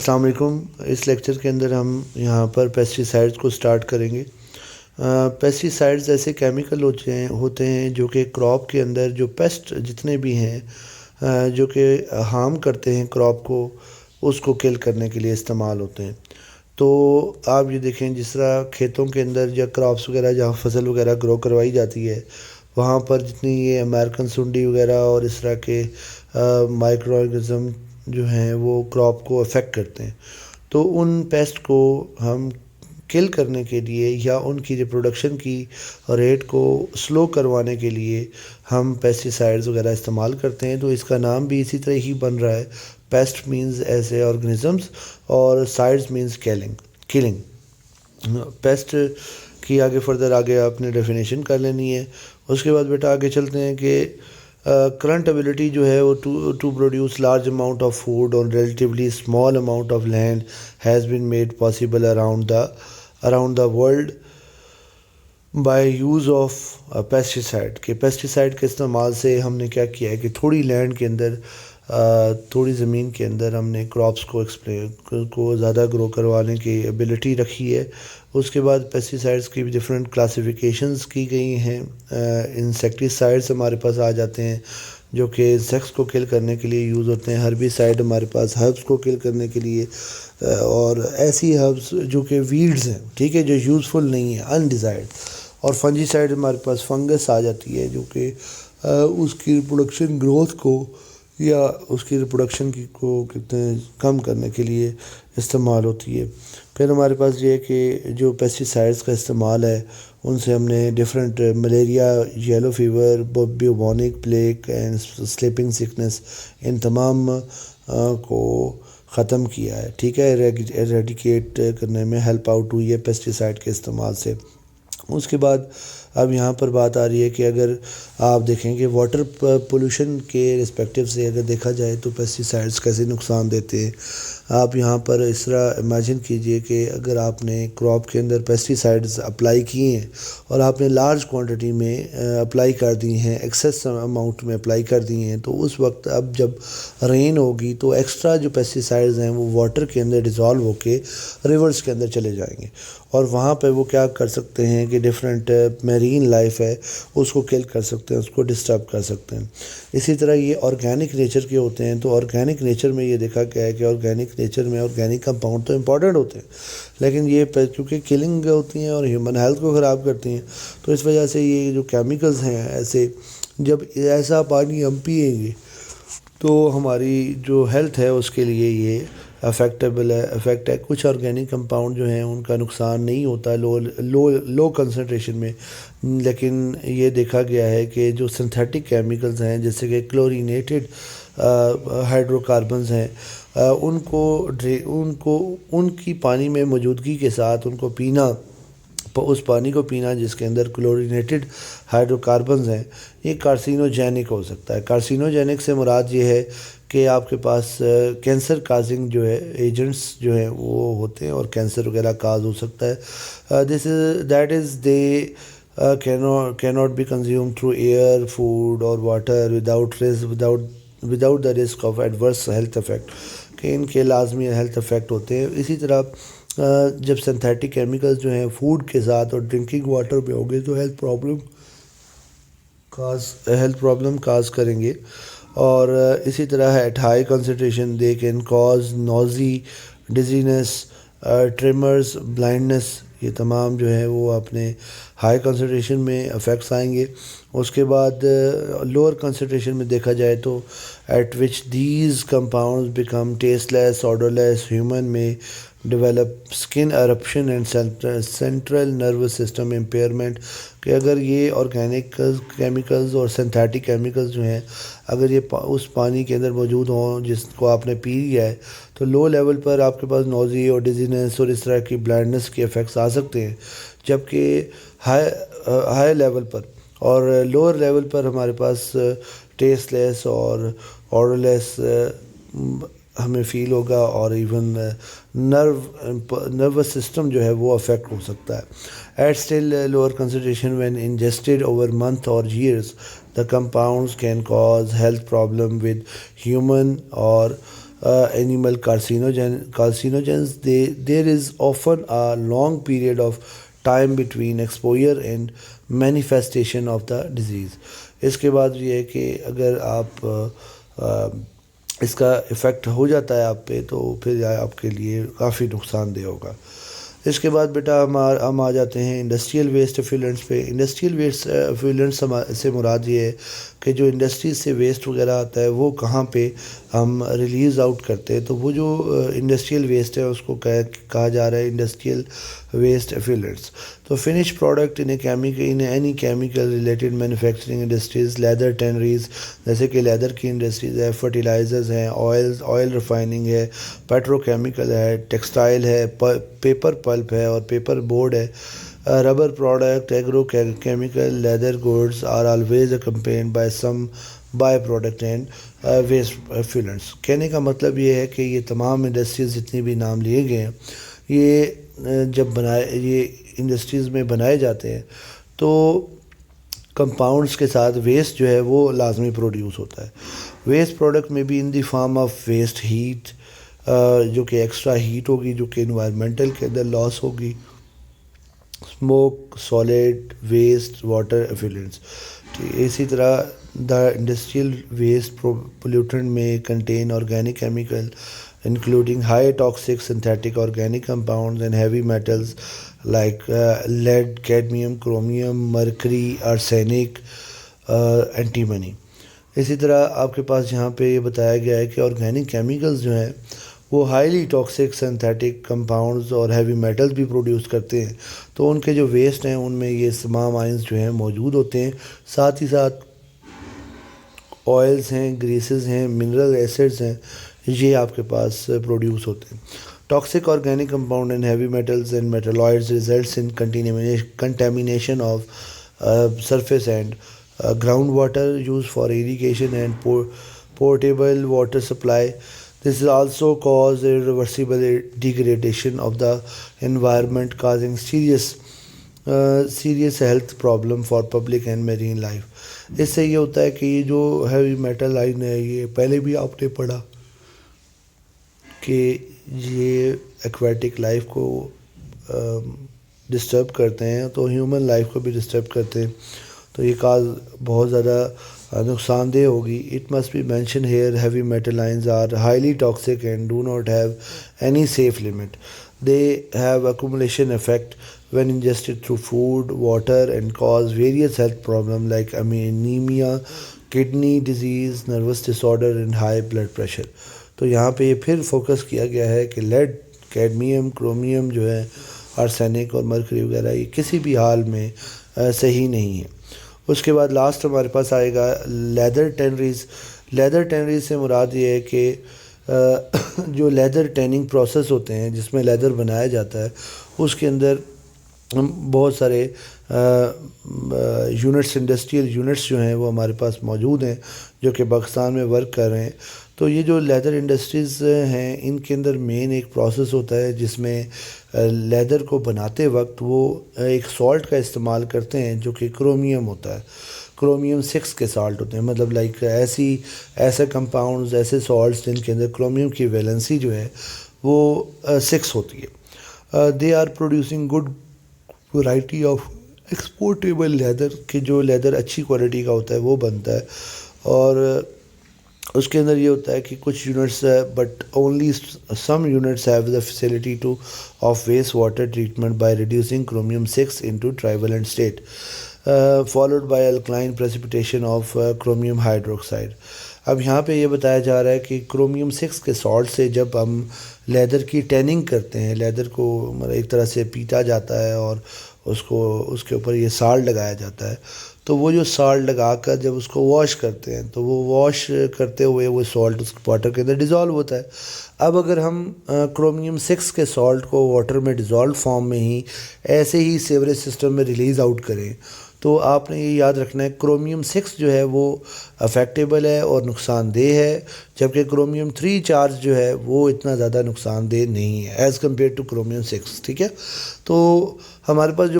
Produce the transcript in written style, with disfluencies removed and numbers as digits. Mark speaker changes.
Speaker 1: السلام علیکم۔ اس لیکچر کے اندر ہم یہاں پر پیسٹی سائڈز کو سٹارٹ کریں گے۔ پیسٹی سائڈز ایسے کیمیکل ہوتے ہیں جو کہ کراپ کے اندر جو پیسٹ جتنے بھی ہیں جو کہ ہارم کرتے ہیں کراپ کو، اس کو کل کرنے کے لیے استعمال ہوتے ہیں۔ تو آپ یہ دیکھیں، جس طرح کھیتوں کے اندر یا کراپس وغیرہ جہاں فصل وغیرہ گرو کروائی جاتی ہے، وہاں پر جتنی یہ امریکن سنڈی وغیرہ اور اس طرح کے مائکرو آرگنزم جو ہیں وہ کراپ کو افیکٹ کرتے ہیں، تو ان پیسٹ کو ہم کل کرنے کے لیے یا ان کی ریپروڈکشن کی ریٹ کو سلو کروانے کے لیے ہم پیسٹی سائڈز وغیرہ استعمال کرتے ہیں۔ تو اس کا نام بھی اسی طرح ہی بن رہا ہے، پیسٹ مینز ایسے آرگنزمز اور سائڈز مینز کلنگ۔ پیسٹ کی آگے آپ نے ڈیفینیشن کر لینی ہے۔ اس کے بعد بیٹا آگے چلتے ہیں کہ کرنٹ ابیلٹی جو ہے وہ to produce large amount of food اور relatively small amount of land has been made possible around the world by use of pesticide. کہ پیسٹیسائڈ کے استعمال سے ہم نے کیا کیا ہے کہ تھوڑی لینڈ کے اندر، تھوڑی زمین کے اندر ہم نے کراپس کو زیادہ گرو کروانے کی ایبلٹی رکھی ہے۔ اس کے بعد پیسٹیسائڈس کی بھی ڈفرینٹ کلاسیفیکیشنز کی گئی ہیں۔ انسیکٹیسائڈس ہمارے پاس آ جاتے ہیں جو کہ انسیکٹس کو کل کرنے کے لیے یوز ہوتے ہیں۔ ہربیسائڈ ہمارے پاس ہربس کو کل کرنے کے لیے، اور ایسی ہربس جو کہ ویڈز ہیں، ٹھیک ہے، جو یوزفل نہیں ہیں، انڈیزائرڈ۔ اور فنجیسائڈ ہمارے پاس فنگس آ جاتی ہے جو کہ اس کی ریپروڈکشن گروتھ کو یا اس کی ریپروڈکشن کو کہتے ہیں کم کرنے کے لیے استعمال ہوتی ہے۔ پھر ہمارے پاس یہ ہے کہ جو پیسٹیسائڈس کا استعمال ہے ان سے ہم نے different malaria, yellow fever, bubonic plague and sleeping sickness, ان تمام کو ختم کیا ہے، ٹھیک ہے، ایریڈیکیٹ کرنے میں ہیلپ آؤٹ ہوئی ہے پیسٹیسائڈ کے استعمال سے۔ اس کے بعد اب یہاں پر بات آ رہی ہے کہ اگر آپ دیکھیں کہ واٹر پولوشن کے رسپیکٹیو سے اگر دیکھا جائے تو پیسٹیسائڈس کیسے نقصان دیتے ہیں۔ آپ یہاں پر اس طرح امیجن کیجئے کہ اگر آپ نے کراپ کے اندر پیسٹیسائڈز اپلائی کیے ہیں اور آپ نے لارج کوانٹٹی میں اپلائی کر دی ہیں، ایکسیس اماؤنٹ میں اپلائی کر دی ہیں، تو اس وقت اب جب رین ہوگی تو ایکسٹرا جو پیسٹیسائڈز ہیں وہ واٹر کے اندر ڈیزالو ہو کے ریورس کے اندر چلے جائیں گے، اور وہاں پہ وہ کیا کر سکتے ہیں کہ ڈفرینٹ میرین لائف ہے اس کو کل کر سکتے ہیں، اس کو ڈسٹرب کر سکتے ہیں۔ اسی طرح یہ آرگینک نیچر کے ہوتے ہیں، تو آرگینک نیچر میں یہ دیکھا گیا ہے کہ آرگینک نیچر میں آرگینک کمپاؤنڈ تو امپورٹنٹ ہوتے ہیں، لیکن یہ کیونکہ کلنگ ہوتی ہیں اور ہیومن ہیلتھ کو خراب کرتی ہیں، تو اس وجہ سے یہ جو کیمیکلز ہیں ایسے، جب ایسا پانی ہم پئیں گے تو ہماری جو ہیلتھ ہے اس کے لیے یہ افیکٹ ہے۔ کچھ آرگینک کمپاؤنڈ جو ہیں ان کا نقصان نہیں ہوتا لو کنسنٹریشن میں، لیکن یہ دیکھا گیا ہے کہ جو سنتھیٹک کیمیکلز ہیں جیسے کہ کلورینیٹڈ ہائیڈرو کاربنز ہیں، ان کی پانی میں موجودگی کے ساتھ ان کو پینا، اس پانی کو پینا جس کے اندر کلورینیٹڈ ہائیڈرو کاربنز ہیں، یہ کارسینوجینک ہو سکتا ہے۔ کارسینوجینک سے مراد یہ ہے کہ آپ کے پاس کینسر کازنگ جو ہے ایجنٹس جو ہیں وہ ہوتے ہیں اور کینسر وغیرہ کاز ہو سکتا ہے۔ دے cannot be consumed through air, food or water without the risk of adverse health effect، کہ ان کے لازمی ہیلتھ افیکٹ ہوتے ہیں۔ اسی طرح جب سنتھیٹک کیمیکلز جو ہیں فوڈ کے ساتھ اور ڈرنکنگ واٹر میں ہوں گے تو ہیلتھ پرابلم کاز کریں گے، اور اسی طرح at high concentration they can cause nausea, dizziness, tremors, blindness, یہ تمام جو ہے وہ اپنے ہائی کنسنٹریشن میں افیکٹس آئیں گے۔ اس کے بعد لوور کنسنٹریشن میں دیکھا جائے تو at which these compounds become tasteless, odourless, human میں develop skin eruption and central nervous system impairment, کہ اگر یہ آرگینک کیمیکلز اور سنتھیٹک کیمیکلز جو ہیں اگر یہ اس پانی کے اندر موجود ہوں جس کو آپ نے پی لیا ہے، تو لو لیول پر آپ کے پاس نوزی اور ڈیزینس اور اس طرح کی بلائنڈنس کے افیکٹس آ سکتے ہیں، جبکہ ہائی لیول پر اور لوور لیول پر ہمارے پاس ٹیسٹ لیس اور آڈر لیس ہمیں فیل ہوگا، اور ایون نروس سسٹم جو ہے وہ افیکٹ ہو سکتا ہے۔ At still lower concentration when ingested over month اور years, the compounds can cause health problem with human or animal carcinogens, there is often a long period of time between exposure and manifestation of the disease. اس کے بعد یہ ہے کہ اگر آپ اس کا effect ہو جاتا ہے آپ پہ تو پھر آپ کے لیے کافی نقصان دہ ہوگا. اس کے بعد بیٹا ہم آ جاتے ہیں انڈسٹریل ویسٹ ایفیولنٹس پہ. انڈسٹریل ویسٹ ایفیولنٹس سے مراد یہ ہے کہ جو انڈسٹریز سے ویسٹ وغیرہ آتا ہے وہ کہاں پہ ہم ریلیز آؤٹ کرتے ہیں. تو وہ جو انڈسٹریل ویسٹ ہے اس کو کہا جا رہا ہے انڈسٹریل ویسٹ ایفیولنٹس. تو finish product in any chemical related manufacturing industries, leather tanneries جیسے کہ لیدر کی انڈسٹریز ہے، فرٹیلائزرز ہیں، آئل ریفائننگ ہے، پیٹرو کیمیکل ہے، ٹیکسٹائل ہے، پیپر پلپ ہے اور پیپر بورڈ ہے، rubber product, agrochemical, leather goods are always accompanied by some by product and waste effluents. کہنے کا مطلب یہ ہے کہ یہ تمام انڈسٹریز جتنی بھی نام لیے گئے ہیں یہ جب یہ انڈسٹریز میں بنائے جاتے ہیں تو کمپاؤنڈس کے ساتھ ویسٹ جو ہے وہ لازمی پروڈیوس ہوتا ہے. ویسٹ پروڈکٹ میں بھی ان دی فارم آف ویسٹ ہیٹ جو کہ ایکسٹرا ہیٹ ہوگی جو کہ انوائرمنٹل کے اندر لاس ہوگی، اسموک، سالڈ ویسٹ، واٹر ایفیولنٹس. اسی طرح دا انڈسٹریل ویسٹ پولیوٹنٹ میں contain organic chemical including high toxic synthetic organic compounds and heavy metals like lead, cadmium, chromium, mercury, arsenic, antimony. اسی طرح آپ کے پاس یہاں پہ یہ بتایا گیا ہے کہ آرگینک کیمیکلز جو ہیں وہ ہائیلی ٹاکسک سنتھیٹک کمپاؤنڈز اور ہیوی میٹلز بھی پروڈیوس کرتے ہیں. تو ان کے جو ویسٹ ہیں ان میں یہ تمام آئنز جو ہیں موجود ہوتے ہیں. ساتھ ہی ساتھ آئلز ہیں، گریسز ہیں، منرل ایسڈز ہیں، یہ آپ کے پاس پروڈیوس ہوتے ہیں. Toxic organic compound and heavy metals and metalloids results in contamination of surface and ground water use for irrigation and potable water supply. This is also cause irreversible degradation of the environment causing serious health problem for public and marine life. اس سے یہ ہوتا ہے کہ یہ جو heavy metal آئن ہے یہ پہلے بھی آپ نے پڑھا کہ یہ ایکویٹک لائف کو ڈسٹرب کرتے ہیں تو ہیومن لائف کو بھی ڈسٹرب کرتے ہیں. تو یہ کاز بہت زیادہ نقصان دہ ہوگی. It must be mention here heavy metal ions are highly toxic and do not have any safe limit. They have accumulation effect when ingested through food, water and cause various health problems like anemia, kidney disease, nervous disorder and high blood pressure. تو یہاں پہ یہ پھر focus کیا گیا ہے کہ lead, cadmium, کرومیم جو ہے، آرسینک اور مرکری وغیرہ یہ کسی بھی حال میں صحیح نہیں ہے. اس کے بعد لاسٹ ہمارے پاس آئے گا لیدر ٹینریز. لیدر ٹینریز سے مراد یہ ہے کہ جو لیدر ٹیننگ پروسیس ہوتے ہیں جس میں لیدر بنایا جاتا ہے اس کے اندر بہت سارے یونٹس، انڈسٹریل یونٹس جو ہیں وہ ہمارے پاس موجود ہیں جو کہ پاکستان میں ورک کر رہے ہیں. تو یہ جو لیدر انڈسٹریز ہیں ان کے اندر مین ایک پروسیس ہوتا ہے جس میں لیدر کو بناتے وقت وہ ایک سالٹ کا استعمال کرتے ہیں جو کہ کرومیم ہوتا ہے. کرومیم 6 کے سالٹ ہوتے ہیں، مطلب لائک ایسے کمپاؤنڈز، ایسے سالٹس جن کے اندر کرومیم کی ویلنسی جو ہے وہ 6 ہوتی ہے. They are producing good variety of exportable leather, کہ جو لیدر اچھی کوالٹی کا ہوتا ہے وہ بنتا ہے. اور اس کے اندر یہ ہوتا ہے کہ کچھ units but only some units have the facility to of waste water treatment by reducing chromium 6 into trivalent state followed by alkaline precipitation of chromium hydroxide. اب یہاں پہ یہ بتایا جا رہا ہے کہ کرومیم 6 کے سالٹ سے جب ہم لیدر کی ٹیننگ کرتے ہیں، لیدر کو ایک طرح سے پیٹا جاتا ہے اور اس کے اوپر یہ سالٹ لگایا جاتا ہے، تو وہ جو سالٹ لگا کر جب اس کو واش کرتے ہیں تو وہ واش کرتے ہوئے وہ سالٹ اس واٹر کے اندر ڈیزالو ہوتا ہے. اب اگر ہم کرومیم 6 کے سالٹ کو واٹر میں ڈیزالو فارم میں ہی ایسے ہی سیوریج سسٹم میں ریلیز آؤٹ کریں تو آپ نے یہ یاد رکھنا ہے کرومیم 6 جو ہے وہ افیکٹیبل ہے اور نقصان دہ ہے، جبکہ کرومیم 3 چارج جو ہے وہ اتنا زیادہ نقصان دہ نہیں ہے ایز کمپیئر ٹو کرومیم 6. ٹھیک ہے، تو ہمارے پاس جو